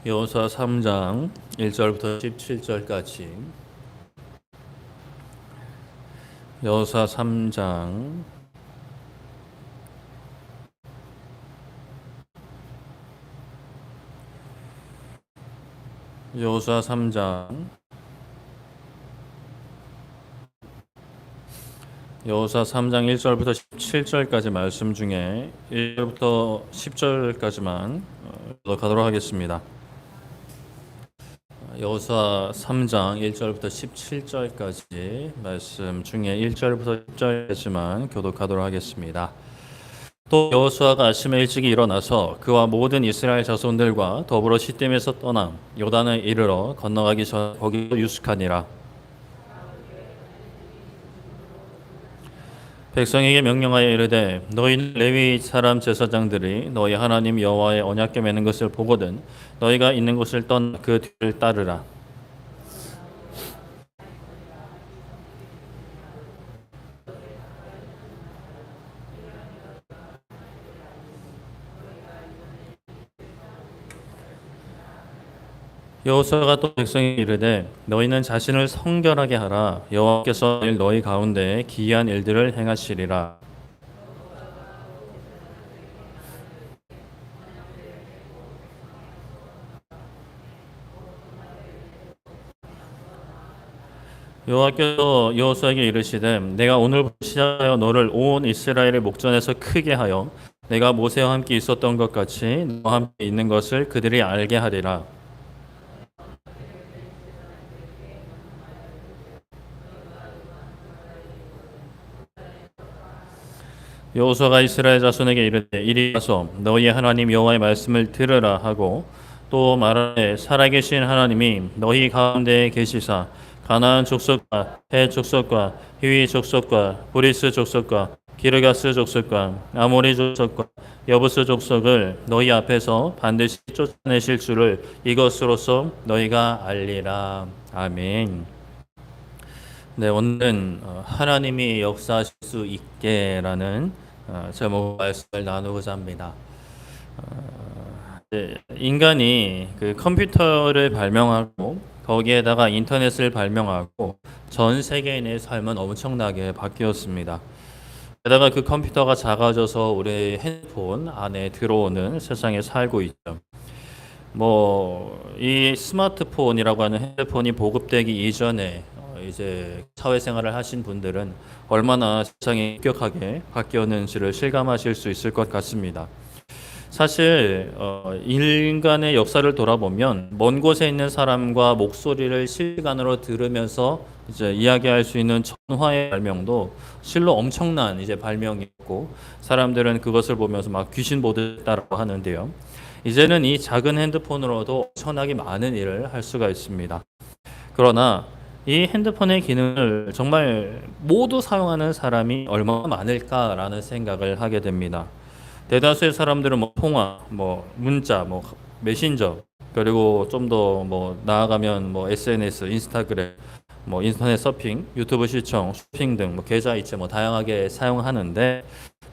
여호수아 3장 1절부터 17절까지. 여호수아 3장 여호수아 3장 여호수아 3장 1절부터 17절까지 말씀 중에 1절부터 10절까지만 가도록 하겠습니다. 여호수아 3장 1절부터 17절까지 말씀 중에 1절부터 10절까지만 교독하도록 하겠습니다. 또 여호수아가 아침에 일찍이 일어나서 그와 모든 이스라엘 자손들과 더불어 시딤에서 떠나 요단을 이르러 건너가기 전 거기서 유숙하니라. 백성에게 명령하여 이르되 너희는 레위 사람 제사장들이 너희 하나님 여호와의 언약궤 매는 것을 보거든 너희가 있는 곳을 떠나 그 뒤를 따르라. 여호수아가 또 백성에게 이르되 너희는 자신을 성결하게 하라. 여호와께서 너희 가운데 기이한 일들을 행하시리라. 여호와께서 여호수아에게 이르시되 내가 오늘부터 시작하여 너를 온 이스라엘의 목전에서 크게 하여 내가 모세와 함께 있었던 것 같이 너와 함께 있는 것을 그들이 알게 하리라. 여호수아가 이스라엘 자손에게 이르되 이리 와서 너희의 하나님 여호와의 말씀을 들으라 하고 또 말하되 살아계신 하나님이 너희 가운데 계시사 가나안 족속과 헷 족속과 히위 족속과 브리스 족속과 기르가스 족속과 아모리 족속과 여부스 족속을 너희 앞에서 반드시 쫓아내실 줄을 이것으로써 너희가 알리라. 아멘. 네, 오늘은 하나님이 역사하실 수 있게라는 제목 말씀을 나누고자 합니다. 인간이 그 컴퓨터를 발명하고 거기에다가 인터넷을 발명하고 전 세계인의 삶은 엄청나게 바뀌었습니다. 게다가 그 컴퓨터가 작아져서 우리 핸드폰 안에 들어오는 세상에 살고 있죠. 이 스마트폰이라고 하는 핸드폰이 보급되기 이전에 이제 사회생활을 하신 분들은 얼마나 세상이 급격하게 바뀌었는지를 실감하실 수 있을 것 같습니다. 사실 인간의 역사를 돌아보면 먼 곳에 있는 사람과 목소리를 실시간으로 들으면서 이제 이야기할 수 있는 전화의 발명도 실로 엄청난 이제 발명이었고 사람들은 그것을 보면서 막 귀신 보듯다라고 하는데요. 이제는 이 작은 핸드폰으로도 엄청나게 많은 일을 할 수가 있습니다. 그러나 이 핸드폰의 기능을 정말 모두 사용하는 사람이 얼마나 많을까라는 생각을 하게 됩니다. 대다수의 사람들은 통화, 문자, 메신저, 그리고 좀 더 나아가면 SNS, 인스타그램, 인터넷 서핑, 유튜브 시청, 쇼핑 등 계좌 이체 다양하게 사용하는데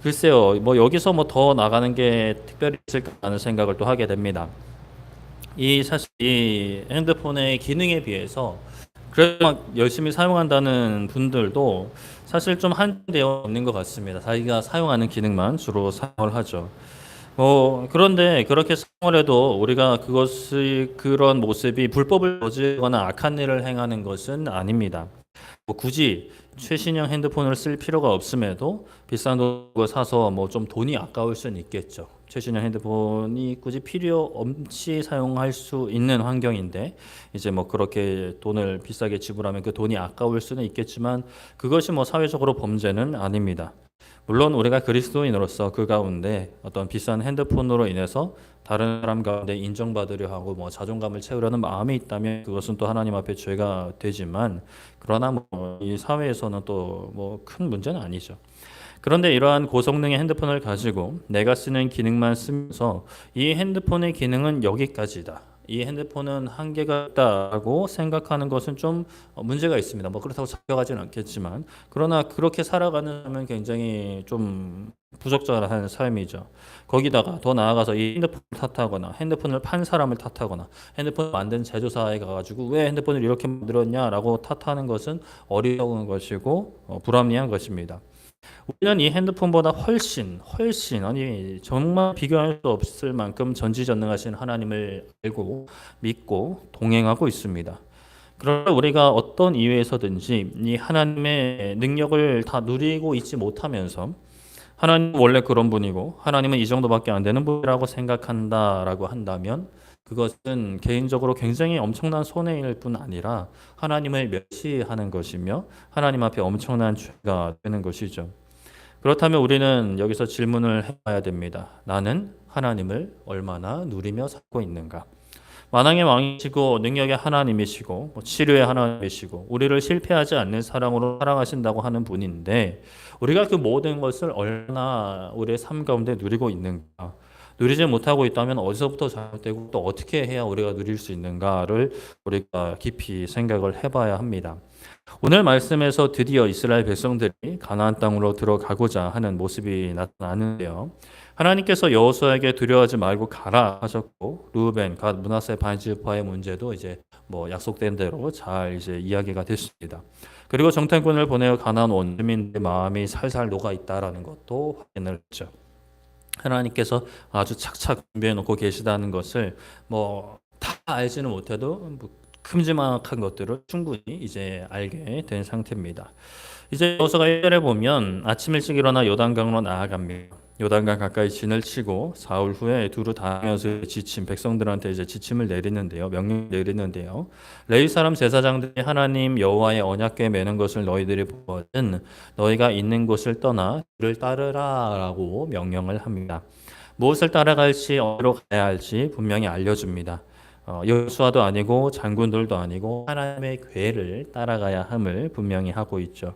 글쎄요, 여기서 더 나가는 게 특별히 있을까라는 생각을 또 하게 됩니다. 사실 이 핸드폰의 기능에 비해서 그래도 막 열심히 사용한다는 분들도 사실 좀 한정되어 있는 것 같습니다. 자기가 사용하는 기능만 주로 사용을 하죠. 그런데 그렇게 사용을 해도 우리가 그런 모습이 불법을 저지르거나 악한 일을 행하는 것은 아닙니다. 굳이 최신형 핸드폰을 쓸 필요가 없음에도 비싼 거 사서 좀 돈이 아까울 수는 있겠죠. 최신형 핸드폰이 굳이 필요 없이 사용할 수 있는 환경인데 이제 그렇게 돈을 비싸게 지불하면 그 돈이 아까울 수는 있겠지만 그것이 사회적으로 범죄는 아닙니다. 물론 우리가 그리스도인으로서 그 가운데 어떤 비싼 핸드폰으로 인해서 다른 사람 가운데 인정받으려 하고 자존감을 채우려는 마음이 있다면 그것은 또 하나님 앞에 죄가 되지만 그러나 이 사회에서는 또 큰 문제는 아니죠. 그런데 이러한 고성능의 핸드폰을 가지고 내가 쓰는 기능만 쓰면서 이 핸드폰의 기능은 여기까지다 이 핸드폰은 한계가 있다고 생각하는 것은 좀 문제가 있습니다. 뭐 그렇다고 잡혀가진 않겠지만, 그러나 그렇게 살아가는 사람은 굉장히 좀 부적절한 삶이죠. 거기다가 더 나아가서 이 핸드폰을 탓하거나 핸드폰을 판 사람을 탓하거나 핸드폰 만든 제조사에 가가지고 왜 핸드폰을 이렇게 만들었냐라고 탓하는 것은 어리석은 것이고 불합리한 것입니다. 우리는 이 핸드폰보다 훨씬 아니 정말 비교할 수 없을 만큼 전지전능하신 하나님을 알고 믿고 동행하고 있습니다. 그러나 우리가 어떤 이유에서든지 이 하나님의 능력을 다 누리고 있지 못하면서 하나님은 원래 그런 분이고 하나님은 이 정도밖에 안 되는 분이라고 생각한다라고 한다면 그것은 개인적으로 굉장히 엄청난 손해일 뿐 아니라 하나님을 멸시하는 것이며 하나님 앞에 엄청난 죄가 되는 것이죠. 그렇다면 우리는 여기서 질문을 해봐야 됩니다. 나는 하나님을 얼마나 누리며 살고 있는가? 만왕의 왕이시고 능력의 하나님이시고 치료의 하나님이시고 우리를 실패하지 않는 사랑으로 사랑하신다고 하는 분인데 우리가 그 모든 것을 얼마나 우리의 삶 가운데 누리고 있는가? 누리지 못하고 있다면 어디서부터 잘못되고 또 어떻게 해야 우리가 누릴 수 있는가를 우리가 깊이 생각을 해봐야 합니다. 오늘 말씀에서 드디어 이스라엘 백성들이 가나안 땅으로 들어가고자 하는 모습이 나타나는데요. 하나님께서 여호수아에게 두려워하지 말고 가라 하셨고 루벤, 갓, 므낫세 반지파의 문제도 이제 뭐 약속된 대로 잘 이제 이야기가 됐습니다. 그리고 정탐꾼을 보내어 가나안 온 주민들의 마음이 살살 녹아 있다라는 것도 확인을 했죠. 하나님께서 아주 착착 준비해 놓고 계시다는 것을 뭐 다 알지는 못해도 뭐 큼지막한 것들을 충분히 이제 알게 된 상태입니다. 이제 여호수아가 1절에 보면 아침 일찍 일어나 요단강으로 나아갑니다. 요단강 가까이 진을 치고 사흘 후에 두루 다니면서 지친 백성들한테 이제 지침을 내리는데요. 명령 내리는데요. 레위 사람 제사장들이 하나님 여호와의 언약궤 매는 것을 너희들이 보거든 너희가 있는 곳을 떠나 그를 따르라라고 명령을 합니다. 무엇을 따라갈지 어디로 가야 할지 분명히 알려줍니다. 여호수아도 아니고 장군들도 아니고 하나님의 궤를 따라가야 함을 분명히 하고 있죠.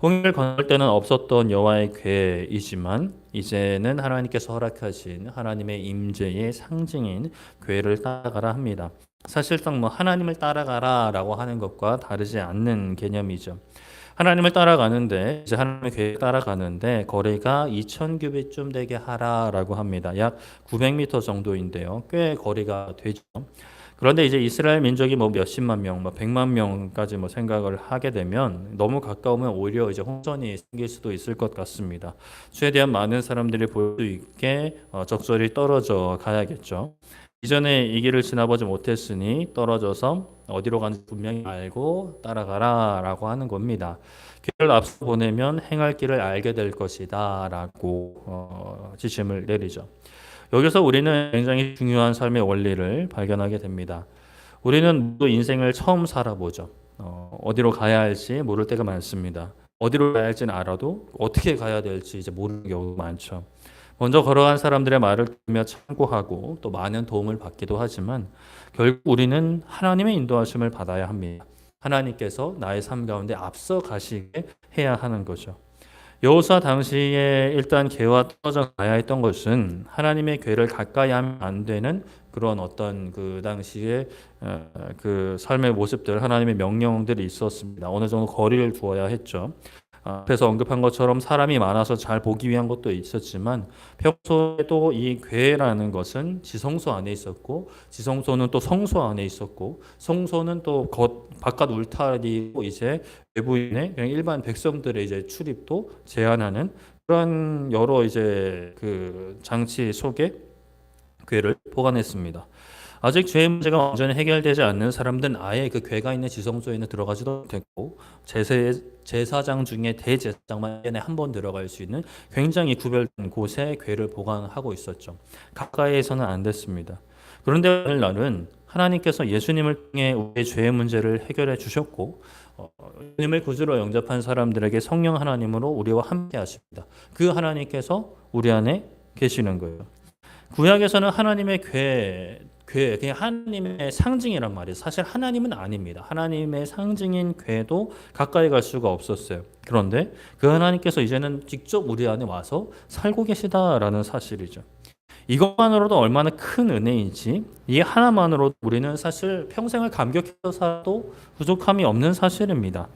홍해를 건널 때는 없었던 여호와의 궤이지만 이제는 하나님께서 허락하신 하나님의 임재의 상징인 궤를 따라가라 합니다. 사실상 뭐 하나님을 따라가라라고 하는 것과 다르지 않는 개념이죠. 하나님을 따라가는데 이제 하나님의 궤에 따라가는데 거리가 2,000규빗쯤 되게 하라라고 합니다. 약 900m 정도인데요. 꽤 거리가 되죠. 그런데 이제 이스라엘 민족이 뭐 몇십만 명, 뭐 100만 명까지 뭐 생각을 하게 되면 너무 가까우면 오히려 이제 혼선이 생길 수도 있을 것 같습니다. 최대한 많은 사람들이 볼 수 있게 적절히 떨어져 가야겠죠. 이전에 이 길을 지나보지 못했으니 떨어져서 어디로 가는지 분명히 알고 따라가라라고 하는 겁니다. 길을 앞서 보내면 행할 길을 알게 될 것이다라고 지침을 내리죠. 여기서 우리는 굉장히 중요한 삶의 원리를 발견하게 됩니다. 우리는 모두 인생을 처음 살아보죠. 어디로 가야 할지 모를 때가 많습니다. 어디로 가야 할지는 알아도 어떻게 가야 될지 이제 모르는 경우가 많죠. 먼저 걸어간 사람들의 말을 들으며 참고하고 또 많은 도움을 받기도 하지만 결국 우리는 하나님의 인도하심을 받아야 합니다. 하나님께서 나의 삶 가운데 앞서 가시게 해야 하는 거죠. 여호수아 당시에 일단 궤와 떨어져 가야 했던 것은 하나님의 궤를 가까이 하면 안 되는 그런 어떤 그 당시에 그 삶의 모습들 하나님의 명령들이 있었습니다. 어느 정도 거리를 두어야 했죠. 앞에서 언급한 것처럼 사람이 많아서 잘 보기 위한 것도 있었지만 평소에도 이 궤라는 것은 지성소 안에 있었고 지성소는 또 성소 안에 있었고 성소는 또 바깥 울타리고 이제 외부인의 그냥 일반 백성들의 이제 출입도 제한하는 그런 여러 이제 그 장치 속에 궤를 보관했습니다. 아직 죄의 문제가 완전히 해결되지 않는 사람들은 아예 그 궤가 있는 지성소에는 들어가지도 못했고 제사장 중에 대제사장만 한 번 들어갈 수 있는 굉장히 구별된 곳에 궤를 보관하고 있었죠. 가까이에서는 안 됐습니다. 그런데 오늘날은 하나님께서 예수님을 통해 우리의 죄의 문제를 해결해 주셨고 예수님을 구주로 영접한 사람들에게 성령 하나님으로 우리와 함께 하십니다. 그 하나님께서 우리 안에 계시는 거예요. 구약에서는 하나님의 그냥 하나님의 상징이란 말이에요. 사실 하나님은 아닙니다. 하나님의 상징인 궤도 가까이 갈 수가 없었어요. 그런데 그 하나님께서 이제는 직접 우리 안에 와서 살고 계시다라는 사실이죠. 이것만으로도 얼마나 큰 은혜인지, 이 하나만으로도 우리는 사실 평생을 감격해서 살아도 부족함이 없는 사실입니다.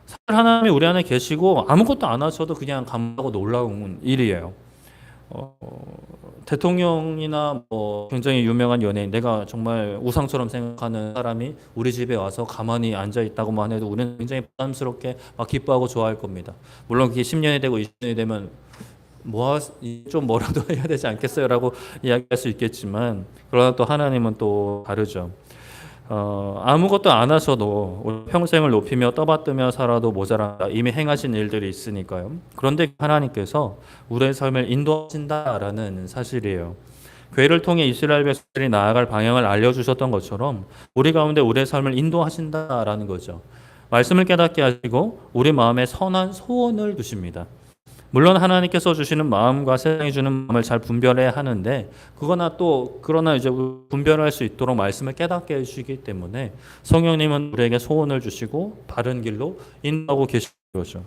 사실 하나님이 우리 안에 계시고 아무것도 안 하셔도 그냥 감사하고 놀라운 일이에요. 대통령이나 뭐 굉장히 유명한 연예인, 내가 정말 우상처럼 생각하는 사람이 우리 집에 와서 가만히 앉아 있다고만 해도 우리는 굉장히 부담스럽게 막 기뻐하고 좋아할 겁니다. 물론 그게 10년이 되고 20년이 되면 좀 뭐라도 해야 되지 않겠어요라고 이야기할 수 있겠지만, 그러나 또 하나님은 또 다르죠. 아무것도 안 하셔도 우리 평생을 높이며 떠받들며 살아도 모자란다. 이미 행하신 일들이 있으니까요. 그런데 하나님께서 우리의 삶을 인도하신다라는 사실이에요. 교회를 통해 이스라엘 백성들이 나아갈 방향을 알려주셨던 것처럼 우리 가운데 우리의 삶을 인도하신다라는 거죠. 말씀을 깨닫게 하시고 우리 마음에 선한 소원을 두십니다. 물론 하나님께서 주시는 마음과 세상이 주는 마음을 잘 분별해야 하는데, 그러나 이제 분별할 수 있도록 말씀을 깨닫게 해주시기 때문에 성령님은 우리에게 소원을 주시고 바른 길로 인도하고 계시는 거죠.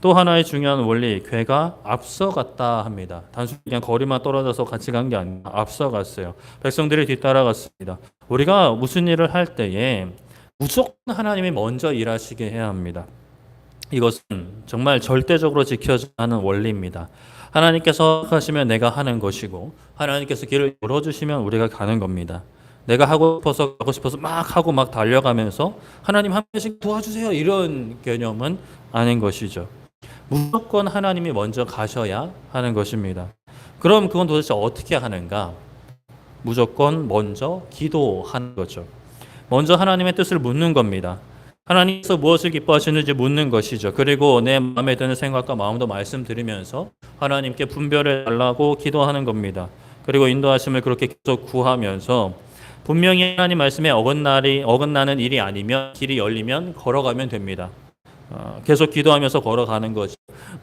또 하나의 중요한 원리, 괴가 앞서갔다 합니다. 단순히 그냥 거리만 떨어져서 같이 간 게 아니라 앞서갔어요. 백성들이 뒤따라갔습니다. 우리가 무슨 일을 할 때에 무조건 하나님이 먼저 일하시게 해야 합니다. 이것은 정말 절대적으로 지켜져야 하는 원리입니다. 하나님께서 하시면 내가 하는 것이고, 하나님께서 길을 열어주시면 우리가 가는 겁니다. 내가 하고 싶어서 막 하고 막 달려가면서 하나님 한 번씩 도와주세요 이런 개념은 아닌 것이죠. 무조건 하나님이 먼저 가셔야 하는 것입니다. 그럼 그건 도대체 어떻게 하는가? 무조건 먼저 기도하는 거죠. 먼저 하나님의 뜻을 묻는 겁니다. 하나님께서 무엇을 기뻐하시는지 묻는 것이죠. 그리고 내 마음에 드는 생각과 마음도 말씀드리면서 하나님께 분별해 달라고 기도하는 겁니다. 그리고 인도하심을 그렇게 계속 구하면서 분명히 하나님 말씀에 어긋나는 일이 아니면, 길이 열리면 걸어가면 됩니다. 계속 기도하면서 걸어가는 거죠.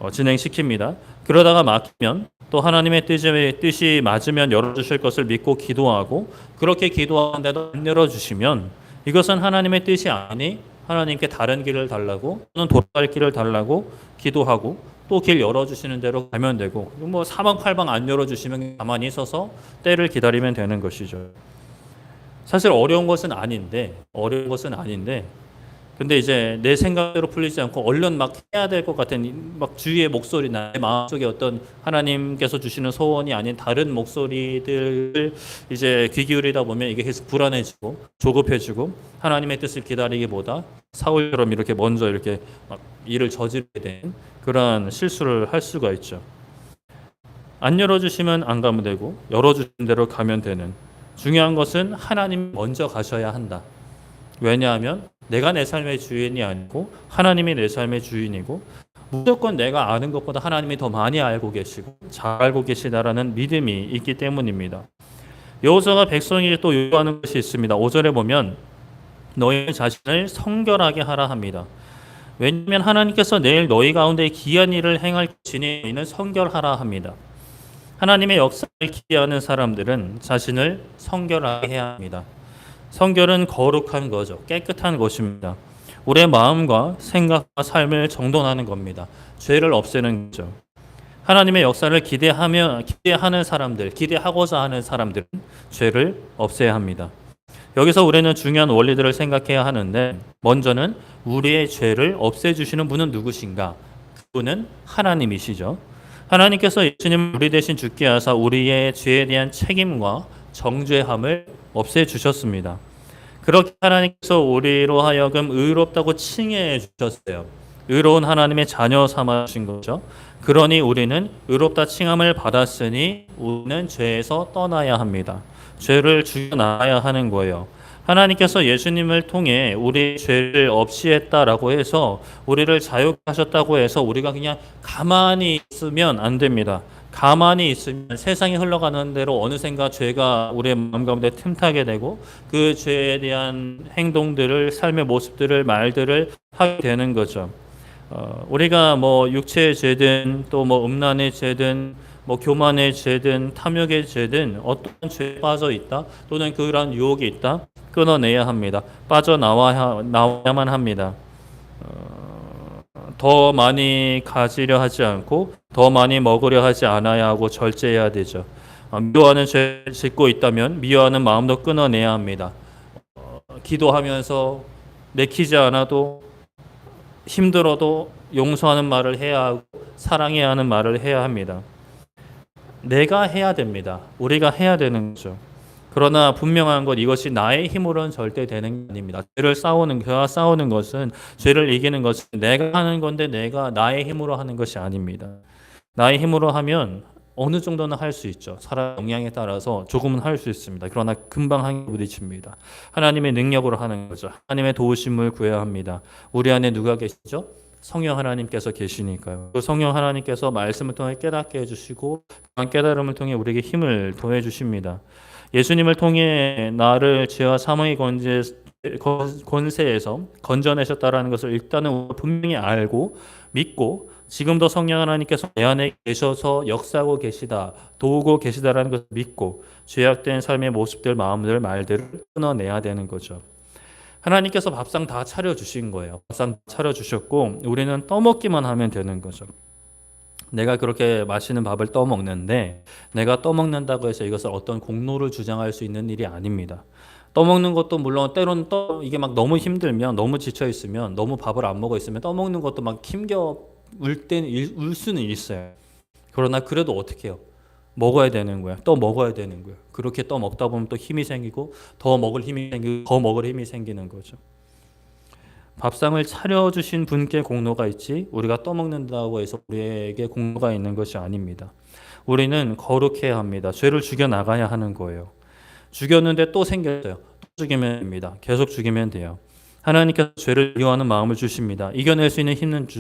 진행시킵니다. 그러다가 막히면 또 하나님의 뜻이 맞으면 열어주실 것을 믿고 기도하고, 그렇게 기도하는데도 안 열어주시면 이것은 하나님의 뜻이 아니 하나님께 다른 길을 달라고 또는 돌아갈 길을 달라고 기도하고 또 길 열어주시는 대로 가면 되고, 뭐 사방팔방 안 열어주시면 가만히 서서 때를 기다리면 되는 것이죠. 사실 어려운 것은 아닌데 근데 이제 내 생각대로 풀리지 않고 얼른 막 해야 될 것 같은 막 주위의 목소리나 내 마음속에 어떤 하나님께서 주시는 소원이 아닌 다른 목소리들을 이제 귀 기울이다 보면 이게 계속 불안해지고 조급해지고 하나님의 뜻을 기다리기보다 사울처럼 이렇게 먼저 이렇게 막 일을 저지르게 된 그러한 실수를 할 수가 있죠. 안 열어주시면 안 가면 되고 열어주신 대로 가면 되는, 중요한 것은 하나님 먼저 가셔야 한다. 왜냐하면 내가 내 삶의 주인이 아니고 하나님이 내 삶의 주인이고, 무조건 내가 아는 것보다 하나님이 더 많이 알고 계시고 잘 알고 계시다라는 믿음이 있기 때문입니다. 여호수아가 백성에게 또 요구하는 것이 있습니다. 5절에 보면 너희 자신을 성결하게 하라 합니다. 왜냐하면 하나님께서 내일 너희 가운데 귀한 일을 행할 것이니 너희는 성결하라 합니다. 하나님의 역사를 기대하는 사람들은 자신을 성결하게 해야 합니다. 성결은 거룩한 거죠. 깨끗한 것입니다. 우리의 마음과 생각과 삶을 정돈하는 겁니다. 죄를 없애는 거죠. 하나님의 역사를 기대하는 사람들, 기대하고자 하는 사람들은 죄를 없애야 합니다. 여기서 우리는 중요한 원리들을 생각해야 하는데, 먼저는 우리의 죄를 없애주시는 분은 누구신가? 그분은 하나님이시죠. 하나님께서 예수님을 우리 대신 죽게 하사 우리의 죄에 대한 책임과 정죄함을 없애주셨습니다. 그렇게 하나님께서 우리로 하여금 의롭다고 칭해 주셨어요. 의로운 하나님의 자녀 삼아주신 거죠. 그러니 우리는 의롭다 칭함을 받았으니 우리는 죄에서 떠나야 합니다. 죄를 죽여놔야 하는 거예요. 하나님께서 예수님을 통해 우리 죄를 없이 했다라고 해서 우리를 자유케 하셨다고 해서 우리가 그냥 가만히 있으면 안 됩니다. 가만히 있으면 세상이 흘러가는 대로 어느샌가 죄가 우리의 마음 가운데 틈타게 되고 그 죄에 대한 행동들을, 삶의 모습들을, 말들을 하게 되는 거죠. 우리가 뭐 육체의 죄든 또 뭐 음란의 죄든 뭐 교만의 죄든 탐욕의 죄든 어떤 죄에 빠져 있다 또는 그런 유혹이 있다, 끊어내야 합니다. 빠져나와야만 합니다. 더 많이 가지려 하지 않고 더 많이 먹으려 하지 않아야 하고 절제해야 되죠. 미워하는 죄를 짓고 있다면 미워하는 마음도 끊어내야 합니다. 기도하면서 내키지 않아도 힘들어도 용서하는 말을 해야 하고 사랑해야 하는 말을 해야 합니다. 내가 해야 됩니다. 우리가 해야 되는 거죠. 그러나 분명한 것 이것이 나의 힘으로는 절대 되는 게 아닙니다. 죄와 싸우는 것은 죄를 이기는 것은 내가 하는 건데 내가 나의 힘으로 하는 것이 아닙니다. 나의 힘으로 하면 어느 정도는 할 수 있죠. 사람 역량에 따라서 조금은 할 수 있습니다. 그러나 금방 한계 부딪힙니다. 하나님의 능력으로 하는 거죠. 하나님의 도우심을 구해야 합니다. 우리 안에 누가 계시죠? 성령 하나님께서 계시니까요. 그 성령 하나님께서 말씀을 통해 깨닫게 해주시고 그 깨달음을 통해 우리에게 힘을 더해 주십니다. 예수님을 통해 나를 죄와 사망의 권세에서 건져내셨다라는 것을 일단은 분명히 알고 믿고 지금도 성령 하나님께서 내 안에 계셔서 역사하고 계시다, 도우고 계시다라는 것을 믿고 죄악된 삶의 모습들, 마음들, 말들을 끊어내야 되는 거죠. 하나님께서 밥상 다 차려주신 거예요. 밥상 차려주셨고 우리는 떠먹기만 하면 되는 거죠. 내가 그렇게 맛있는 밥을 떠먹는데 내가 떠먹는다고 해서 이것을 어떤 공로를 주장할 수 있는 일이 아닙니다. 떠먹는 것도 물론 때로는 이게 막 너무 힘들면 너무 지쳐 있으면 너무 밥을 안 먹어 있으면 떠먹는 것도 막 힘겨 울 수는 있어요. 그러나 그래도 어떻게 해요? 먹어야 되는 거야. 또 먹어야 되는 거야. 그렇게 또 먹다 보면 또 힘이 생기고 더 먹을 힘이 생기고 더 먹을 힘이 생기는 거죠. 밥상을 차려주신 분께 공로가 있지 우리가 떠먹는다고 해서 우리에게 공로가 있는 것이 아닙니다. 우리는 거룩해야 합니다. 죄를 죽여나가야 하는 거예요. 죽였는데 또 생겼어요. 또 죽이면 됩니다. 계속 죽이면 돼요. 하나님께서 죄를 미워하는 마음을 주십니다. 이겨낼 수 있는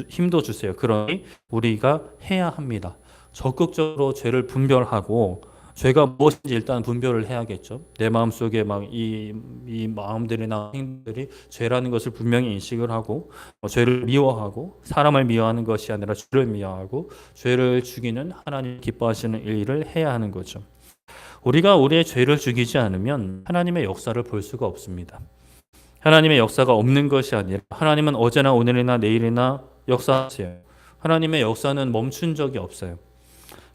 힘도 주세요. 그러니 우리가 해야 합니다. 적극적으로 죄를 분별하고 죄가 무엇인지 일단 분별을 해야겠죠. 내 마음속에 막 이 마음들이나 행동들이 죄라는 것을 분명히 인식을 하고 죄를 미워하고 사람을 미워하는 것이 아니라 죄를 미워하고 죄를 죽이는 하나님 기뻐하시는 일을 해야 하는 거죠. 우리가 우리의 죄를 죽이지 않으면 하나님의 역사를 볼 수가 없습니다. 하나님의 역사가 없는 것이 아니라 하나님은 어제나 오늘이나 내일이나 역사하세요. 하나님의 역사는 멈춘 적이 없어요.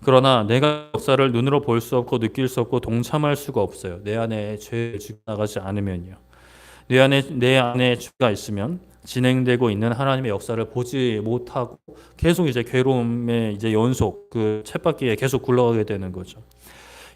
그러나 내가 역사를 눈으로 볼 수 없고 느낄 수 없고 동참할 수가 없어요. 내 안에 죄를 죽여나가지 않으면요. 내 안에 죄가 있으면 진행되고 있는 하나님의 역사를 보지 못하고 계속 이제 괴로움의 이제 연속 그 쳇바퀴에 계속 굴러가게 되는 거죠.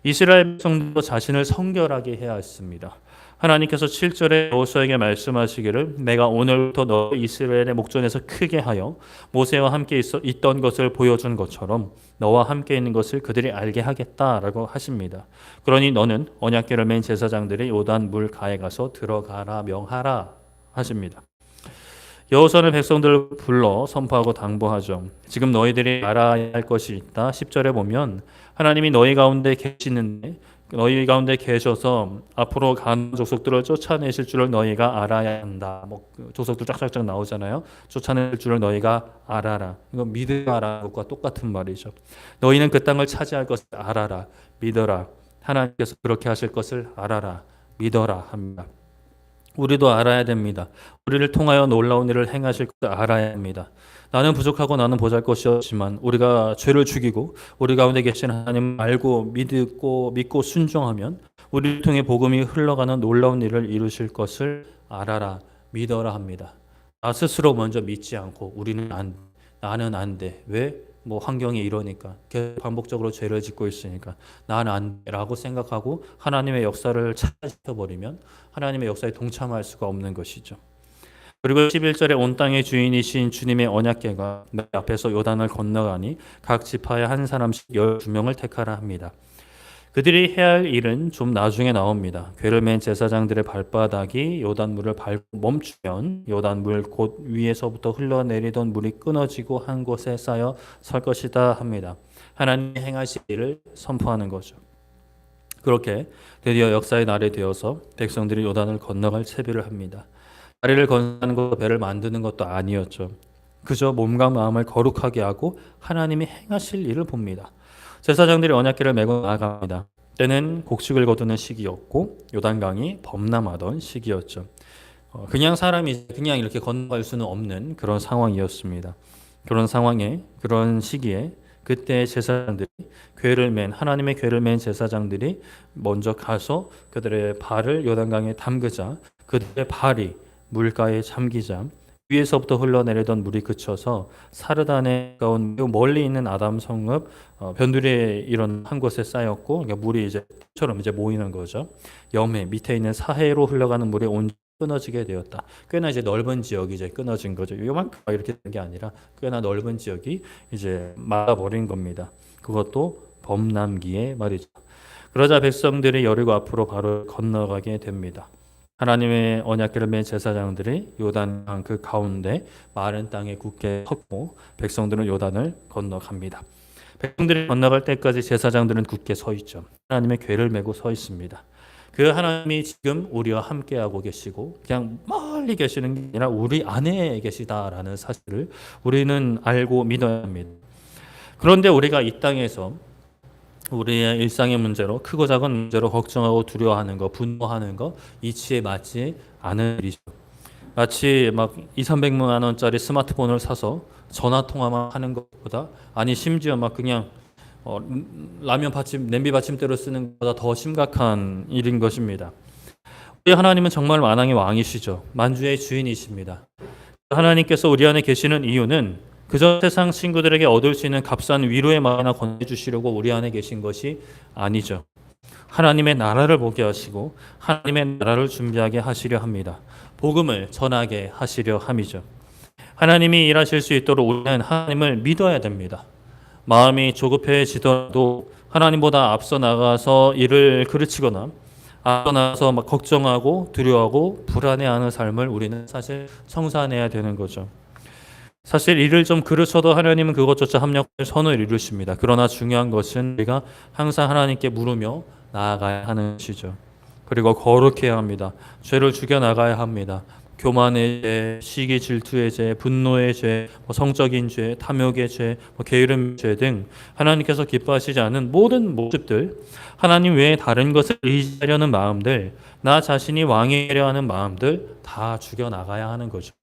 이스라엘 백성도 자신을 성결하게 해야 했습니다. 하나님께서 7절에 여호수아에게 말씀하시기를 내가 오늘부터 너 이스라엘의 목전에서 크게 하여 모세와 함께 있던 것을 보여준 것처럼 너와 함께 있는 것을 그들이 알게 하겠다라고 하십니다. 그러니 너는 언약궤를 맨 제사장들이 요단 물 가에 가서 들어가라 명하라 하십니다. 여호수아는 백성들을 불러 선포하고 당부하죠. 지금 너희들이 알아야 할 것이 있다. 10절에 보면 하나님이 너희 가운데 계시는데 너희 가운데 계셔서 앞으로 가나안 족속들을 쫓아내실 줄을 너희가 알아야 한다. 족속들 쫙쫙쫙 나오잖아요. 쫓아낼 줄을 너희가 알아라. 이거 믿으라는 것과 똑같은 말이죠. 너희는 그 땅을 차지할 것을 알아라. 믿어라. 하나님께서 그렇게 하실 것을 알아라. 믿어라 합니다. 우리도 알아야 됩니다. 우리를 통하여 놀라운 일을 행하실 것을 알아야 합니다. 나는 부족하고 나는 보잘것이었지만 우리가 죄를 죽이고 우리 가운데 계신 하나님 알고 믿고 순종하면 우리를 통해 복음이 흘러가는 놀라운 일을 이루실 것을 알아라 믿어라 합니다. 나 스스로 먼저 믿지 않고 나는 안 돼. 왜? 환경이 이러니까 계속 반복적으로 죄를 짓고 있으니까 나는 안 돼라고 생각하고 하나님의 역사를 차단시켜버리면 하나님의 역사에 동참할 수가 없는 것이죠. 그리고 11절에 온 땅의 주인이신 주님의 언약궤가 내 앞에서 요단을 건너가니 각 지파에 한 사람씩 12명을 택하라 합니다. 그들이 해야 할 일은 좀 나중에 나옵니다. 궤를 맨 제사장들의 발바닥이 요단물을 밟고 멈추면 요단물 곧 위에서부터 흘러내리던 물이 끊어지고 한 곳에 쌓여 설 것이다 합니다. 하나님이 행하실 일을 선포하는 거죠. 그렇게 드디어 역사의 날이 되어서 백성들이 요단을 건너갈 채비를 합니다. 다리를 건너는 것도 배를 만드는 것도 아니었죠. 그저 몸과 마음을 거룩하게 하고 하나님이 행하실 일을 봅니다. 제사장들이 언약궤를 메고 나아갑니다. 때는 곡식을 거두는 시기였고 요단강이 범람하던 시기였죠. 그냥 사람이 그냥 이렇게 건너갈 수는 없는 그런 상황이었습니다. 그런 상황에 그런 시기에 그때 제사장들이 하나님의 궤를 맨 제사장들이 먼저 가서 그들의 발을 요단강에 담그자 그들의 발이 물가에 잠기자 위에서부터 흘러내리던 물이 그쳐서 사르단에 가까운 매우 멀리 있는 아담 성읍 변두리에 이런 한 곳에 쌓였고, 그러니까 물이 이제처럼 모이는 거죠. 염해 밑에 있는 사해로 흘러가는 물이 온 끊어지게 되었다. 꽤나 이제 넓은 지역이 이제 끊어진 거죠. 요만큼 이렇게 된 게 아니라 꽤나 넓은 지역이 이제 막아버린 겁니다. 그것도 범람기에 말이죠. 그러자 백성들이 여리고 앞으로 바로 건너가게 됩니다. 하나님의 언약궤를 맨 제사장들이 요단강 그 가운데 마른 땅에 굳게 섰고 백성들은 요단을 건너갑니다. 백성들이 건너갈 때까지 제사장들은 굳게 서 있죠. 하나님의 궤를 메고 서 있습니다. 그 하나님이 지금 우리와 함께하고 계시고 그냥 멀리 계시는 게 아니라 우리 안에 계시다라는 사실을 우리는 알고 믿어야 합니다. 그런데 우리가 이 땅에서 우리의 일상의 문제로 크고 작은 문제로 걱정하고 두려워하는 거, 분노하는 거 이치에 맞지 않은 일이죠. 마치 막 2,300만 원짜리 스마트폰을 사서 전화 통화만 하는 것보다 아니 심지어 막 그냥 라면 받침, 냄비 받침대로 쓰는 것보다 더 심각한 일인 것입니다. 우리 하나님은 정말 만왕의 왕이시죠. 만주의 주인이십니다. 하나님께서 우리 안에 계시는 이유는 그저 세상 친구들에게 얻을 수 있는 값싼 위로의 말이나 건네주시려고 우리 안에 계신 것이 아니죠. 하나님의 나라를 보게 하시고 하나님의 나라를 준비하게 하시려 합니다. 복음을 전하게 하시려 함이죠. 하나님이 일하실 수 있도록 우리는 하나님을 믿어야 됩니다. 마음이 조급해지더라도 하나님보다 앞서 나가서 일을 그르치거나 앞서 나가서 막 걱정하고 두려워하고 불안해하는 삶을 우리는 사실 청산해야 되는 거죠. 사실 일을 좀 그르쳐도 하나님은 그것조차 합력할 선을 이루십니다. 그러나 중요한 것은 우리가 항상 하나님께 물으며 나아가야 하는 것이죠. 그리고 거룩해야 합니다. 죄를 죽여나가야 합니다. 교만의 죄, 시기 질투의 죄, 분노의 죄, 성적인 죄, 탐욕의 죄, 게으름의 죄 등 하나님께서 기뻐하시지 않는 모든 모습들, 하나님 외에 다른 것을 의지하려는 마음들, 나 자신이 왕이 되려 하는 마음들 다 죽여나가야 하는 거죠.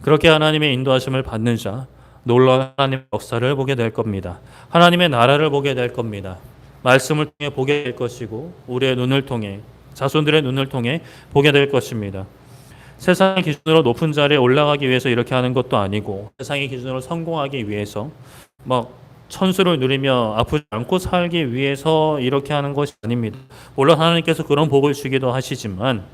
그렇게 하나님의 인도하심을 받는 자, 놀라운 하나님의 역사를 보게 될 겁니다. 하나님의 나라를 보게 될 겁니다. 말씀을 통해 보게 될 것이고 우리의 눈을 통해, 자손들의 눈을 통해 보게 될 것입니다. 세상의 기준으로 높은 자리에 올라가기 위해서 이렇게 하는 것도 아니고 세상의 기준으로 성공하기 위해서 막 천수를 누리며 아프지 않고 살기 위해서 이렇게 하는 것이 아닙니다. 물론 하나님께서 그런 복을 주기도 하시지만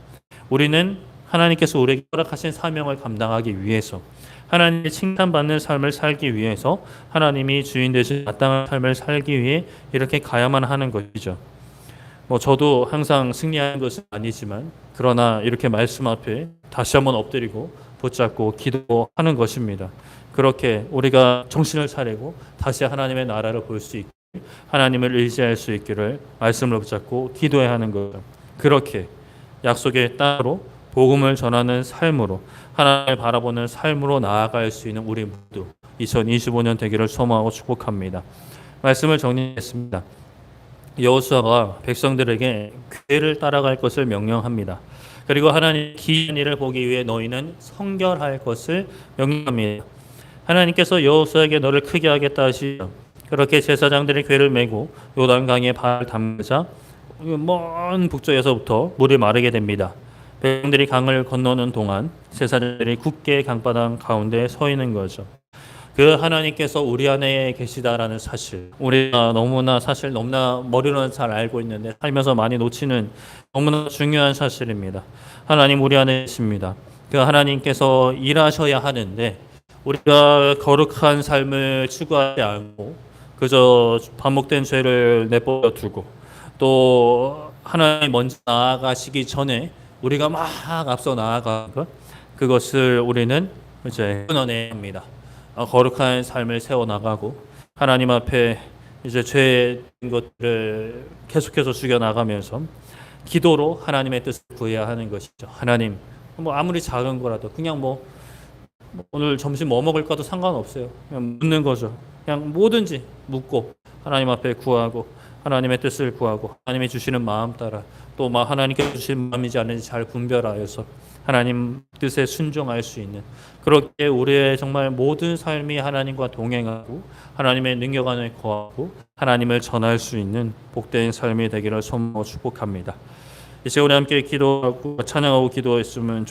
우리는 하나님께서 우리에게 허락하신 사명을 감당하기 위해서 하나님의 칭찬받는 삶을 살기 위해서 하나님이 주인 되신 마땅한 삶을 살기 위해 이렇게 가야만 하는 것이죠. 저도 항상 승리하는 것은 아니지만 그러나 이렇게 말씀 앞에 다시 한번 엎드리고 붙잡고 기도하는 것입니다. 그렇게 우리가 정신을 차리고 다시 하나님의 나라를 볼 수 있고 하나님을 의지할 수 있기를 말씀을 붙잡고 기도해야 하는 거죠. 그렇게 약속의 땅으로 복음을 전하는 삶으로 하나님을 바라보는 삶으로 나아갈 수 있는 우리 모두 2025년 되기를 소망하고 축복합니다. 말씀을 정리했습니다. 여호수아가 백성들에게 궤를 따라갈 것을 명령합니다. 그리고 하나님의 기이한 일을 보기 위해 너희는 성결할 것을 명령합니다. 하나님께서 여호수아에게 너를 크게 하겠다 하시죠. 그렇게 제사장들이 궤를 메고 요단강에 발을 담그자 먼 북쪽에서부터 물이 마르게 됩니다. 백성들이 강을 건너는 동안 제사장들이 굳게 강바닥 가운데 서 있는 거죠. 그 하나님께서 우리 안에 계시다라는 사실, 우리가 너무나 머리로는 잘 알고 있는데 살면서 많이 놓치는 너무나 중요한 사실입니다. 하나님 우리 안에 계십니다. 그 하나님께서 일하셔야 하는데 우리가 거룩한 삶을 추구하지 않고 그저 반복된 죄를 내버려 두고 또 하나님 먼저 나아가시기 전에 우리가 막 앞서 나아가는 것, 그것을 우리는 이제 끊어내야 합니다. 거룩한 삶을 세워나가고 하나님 앞에 이제 죄인 것들을 계속해서 죽여나가면서 기도로 하나님의 뜻을 구해야 하는 것이죠. 하나님, 아무리 작은 거라도 그냥 오늘 점심 뭐 먹을까도 상관없어요. 그냥 묻는 거죠. 그냥 뭐든지 묻고 하나님 앞에 구하고 하나님의 뜻을 구하고 하나님이 주시는 마음 따라 또 하나님께 주신 마음이지 않은지 잘 분별하여서 하나님 뜻에 순종할 수 있는, 그렇게 우리의 정말 모든 삶이 하나님과 동행하고 하나님의 능력 안에 거하고 하나님을 전할 수 있는 복된 삶이 되기를 소망하고 축복합니다. 이제 우리 함께 기도하고 찬양하고 기도했으면